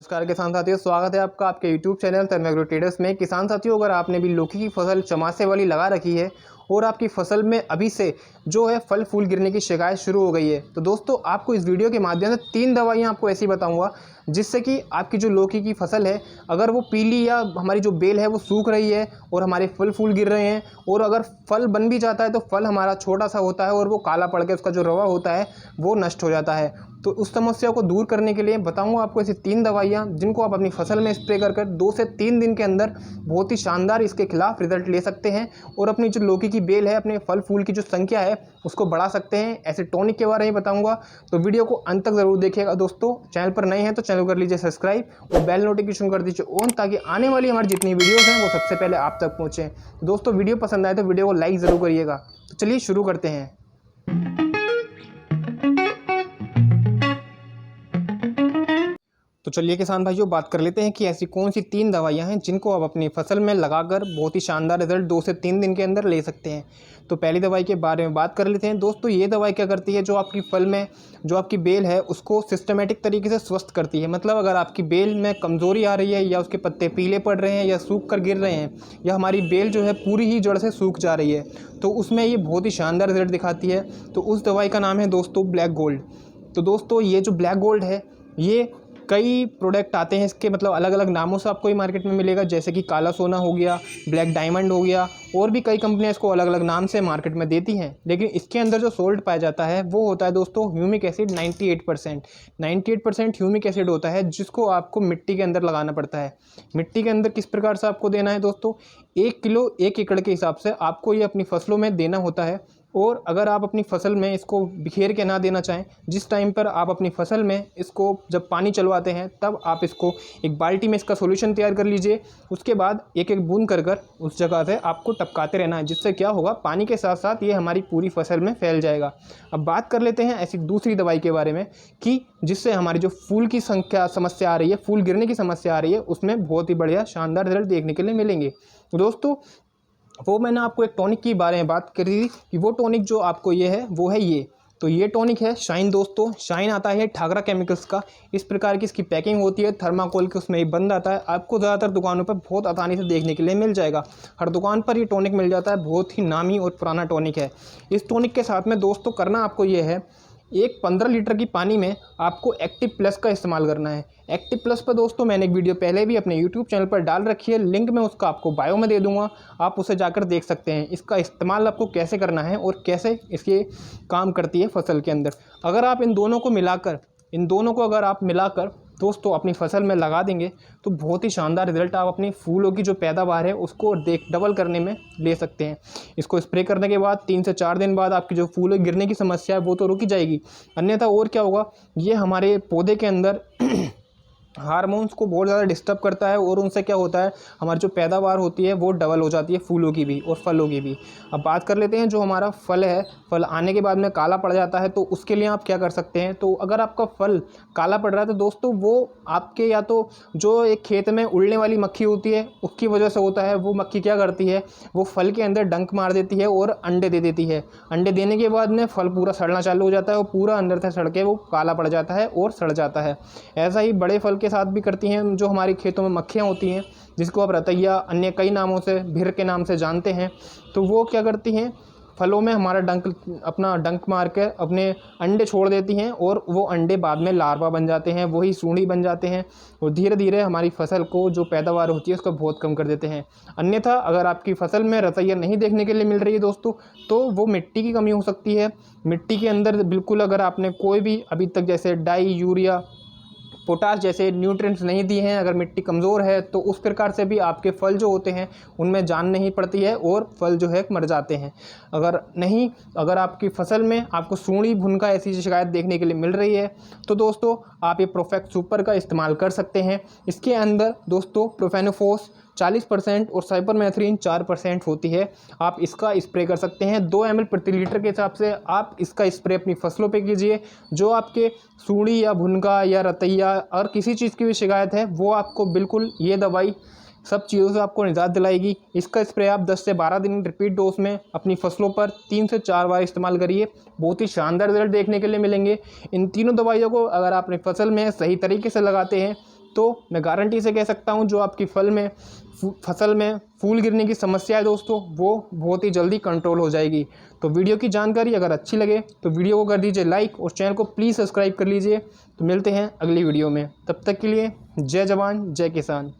नमस्कार किसान साथियों, स्वागत है आपका आपके YouTube चैनल तन्मय एग्रो ट्रेडर्स में। किसान साथियों, अगर आपने भी लौकी की फसल चमासे वाली लगा रखी है और आपकी फसल में अभी से जो है फल फूल गिरने की शिकायत शुरू हो गई है, तो दोस्तों आपको इस वीडियो के माध्यम से 3 दवाइयाँ आपको ऐसी बताऊंगा जिससे कि आपकी जो लौकी की फसल है, अगर वो पीली या हमारी जो बेल है वो सूख रही है और हमारे फल फूल गिर रहे हैं, और अगर फल बन भी जाता है तो फल हमारा छोटा सा होता है और वो काला पड़ के उसका जो रवा होता है वो नष्ट हो जाता है। तो उस समस्या को दूर करने के लिए बताऊंगा आपको ऐसी 3 दवाइयाँ जिनको आप अपनी फसल में स्प्रे कर 2 से 3 दिन के अंदर बहुत ही शानदार इसके खिलाफ रिजल्ट ले सकते हैं और अपनी जो लौकी की बेल है, अपने फल फूल की जो संख्या है उसको बढ़ा सकते हैं। ऐसे टॉनिक के बारे में बताऊंगा, तो वीडियो को अंत तक जरूर देखिएगा। दोस्तों चैनल पर नए हैं तो चैनल कर लीजिए सब्सक्राइब और बेल नोटिफिकेशन कर दीजिए ऑन, ताकि आने वाली हमारी जितनी वीडियोस हैं वो सबसे पहले आप तक पहुँचें। दोस्तों वीडियो पसंद आए तो वीडियो को लाइक ज़रूर करिएगा। तो चलिए शुरू करते हैं। तो चलिए किसान भाइयों, बात कर लेते हैं कि ऐसी कौन सी 3 दवाइयाँ हैं जिनको आप अपनी फसल में लगाकर बहुत ही शानदार रिजल्ट 2 से 3 दिन के अंदर ले सकते हैं। तो पहली दवाई के बारे में बात कर लेते हैं। दोस्तों ये दवाई क्या करती है, जो आपकी फल में जो आपकी बेल है उसको सिस्टमेटिक तरीके से स्वस्थ करती है। मतलब अगर आपकी बेल में कमज़ोरी आ रही है, या उसके पत्ते पीले पड़ रहे हैं, या सूख कर गिर रहे हैं, या हमारी बेल जो है पूरी ही जड़ से सूख जा रही है, तो उसमें ये बहुत ही शानदार रिजल्ट दिखाती है। तो उस दवाई का नाम है दोस्तों ब्लैक गोल्ड। तो दोस्तों ये जो ब्लैक गोल्ड है, ये कई प्रोडक्ट आते हैं इसके, मतलब अलग अलग नामों से आपको ये मार्केट में मिलेगा, जैसे कि काला सोना हो गया, ब्लैक डायमंड हो गया, और भी कई कंपनियां इसको अलग अलग नाम से मार्केट में देती हैं। लेकिन इसके अंदर जो सोल्ट पाया जाता है वो होता है दोस्तों ह्यूमिक एसिड 98% ह्यूमिक एसिड होता है, जिसको आपको मिट्टी के अंदर लगाना पड़ता है। मिट्टी के अंदर किस प्रकार से आपको देना है दोस्तों, 1 किलो 1 एकड़ के हिसाब से आपको ये अपनी फसलों में देना होता है। और अगर आप अपनी फसल में इसको बिखेर के ना देना चाहें, जिस टाइम पर आप अपनी फसल में इसको जब पानी चलवाते हैं तब आप इसको एक बाल्टी में इसका सॉल्यूशन तैयार कर लीजिए। उसके बाद एक एक बूंद कर उस जगह से आपको टपकाते रहना है, जिससे क्या होगा, पानी के साथ साथ ये हमारी पूरी फसल में फैल जाएगा। अब बात कर लेते हैं ऐसी दूसरी दवाई के बारे में कि जिससे हमारी जो फूल की संख्या समस्या आ रही है, फूल गिरने की समस्या आ रही है, उसमें बहुत ही बढ़िया शानदार रिजल्ट देखने के लिए मिलेंगे। दोस्तों वो मैंने आपको एक टॉनिक के बारे में बात करी कि वो टॉनिक जो आपको ये है वो है ये। तो ये टॉनिक है शाइन। दोस्तों शाइन आता है ठाकरा केमिकल्स का। इस प्रकार की इसकी पैकिंग होती है, थर्माकोल के उसमें ही बंद आता है। आपको ज़्यादातर दुकानों पर बहुत आसानी से देखने के लिए मिल जाएगा। हर दुकान पर ये टॉनिक मिल जाता है। बहुत ही नामी और पुराना टॉनिक है। इस टॉनिक के साथ में दोस्तों करना आपको ये है, एक 15 लीटर की पानी में आपको एक्टिव प्लस का इस्तेमाल करना है। एक्टिव प्लस पर दोस्तों मैंने एक वीडियो पहले भी अपने यूट्यूब चैनल पर डाल रखी है, लिंक मैं उसका आपको बायो में दे दूंगा, आप उसे जाकर देख सकते हैं। इसका इस्तेमाल आपको कैसे करना है और कैसे इसके काम करती है फसल के अंदर। अगर आप इन दोनों को अगर आप मिलाकर दोस्तों अपनी फसल में लगा देंगे तो बहुत ही शानदार रिजल्ट आप अपनी फूलों की जो पैदावार है उसको डबल करने में ले सकते हैं। इसको स्प्रे करने के बाद 3 से 4 दिन बाद आपकी जो फूल गिरने की समस्या है वो तो रुक ही जाएगी। अन्यथा और क्या होगा, ये हमारे पौधे के अंदर हार्मोन्स को बहुत ज़्यादा डिस्टर्ब करता है, और उनसे क्या होता है, हमारी जो पैदावार होती है वो डबल हो जाती है, फूलों की भी और फलों की भी। अब बात कर लेते हैं जो हमारा फल है, फल आने के बाद में काला पड़ जाता है, तो उसके लिए आप क्या कर सकते हैं। तो अगर आपका फल काला पड़ रहा है तो दोस्तों वो आपके या तो जो एक खेत में उड़ने वाली मक्खी होती है उसकी वजह से होता है। वो मक्खी क्या करती है, वो फल के अंदर डंक मार देती है और अंडे दे देती है। अंडे देने के बाद में फल पूरा सड़ना चालू हो जाता है और पूरा अंदर से सड़ के वो काला पड़ जाता है और सड़ जाता है। ऐसा ही बड़े फल के साथ भी करती हैं जो हमारी खेतों में मक्खियाँ होती हैं, जिसको आप रतैया अन्य कई नामों से, भिर के नाम से जानते हैं। तो वो क्या करती हैं, फलों में हमारा अपना डंक मार के अपने अंडे छोड़ देती हैं, और वो अंडे बाद में लार्वा बन जाते हैं, वही सूंडी बन जाते हैं, और धीरे धीरे हमारी फसल को जो पैदावार होती है उसको बहुत कम कर देते हैं। अन्यथा अगर आपकी फसल में रतैया नहीं देखने के लिए मिल रही है दोस्तों, तो वो मिट्टी की कमी हो सकती है। मिट्टी के अंदर बिल्कुल अगर आपने कोई भी अभी तक जैसे डाई, यूरिया, पोटाश जैसे न्यूट्रिएंट्स नहीं दिए हैं, अगर मिट्टी कमज़ोर है तो उस प्रकार से भी आपके फल जो होते हैं उनमें जान नहीं पड़ती है और फल जो है मर जाते हैं। अगर आपकी फसल में आपको सूंडी, भुनका ऐसी शिकायत देखने के लिए मिल रही है तो दोस्तों आप ये प्रोफेक्ट सुपर का इस्तेमाल कर सकते हैं। इसके अंदर दोस्तों प्रोफेनोफोस 40% और साइपरमेथ्रिन 4% होती है। आप इसका स्प्रे कर सकते हैं 2 ml प्रति लीटर के हिसाब से। आप इसका स्प्रे अपनी फसलों पे कीजिए। जो आपके सूंडी या भुनका या रतैया और किसी चीज़ की भी शिकायत है, वो आपको बिल्कुल ये दवाई सब चीज़ों से आपको निजात दिलाएगी। इसका स्प्रे आप 10 से 12 दिन रिपीट डोज में अपनी फसलों पर 3 से 4 बार इस्तेमाल करिए। बहुत ही शानदार रिजल्ट देखने के लिए मिलेंगे। इन तीनों दवाइयों को अगर आप अपनी फसल में सही तरीके से लगाते हैं तो मैं गारंटी से कह सकता हूँ जो आपकी फसल में फूल गिरने की समस्या है दोस्तों, वो बहुत ही जल्दी कंट्रोल हो जाएगी। तो वीडियो की जानकारी अगर अच्छी लगे तो वीडियो को कर दीजिए लाइक और चैनल को प्लीज़ सब्सक्राइब कर लीजिए। तो मिलते हैं अगली वीडियो में, तब तक के लिए जय जवान जय किसान।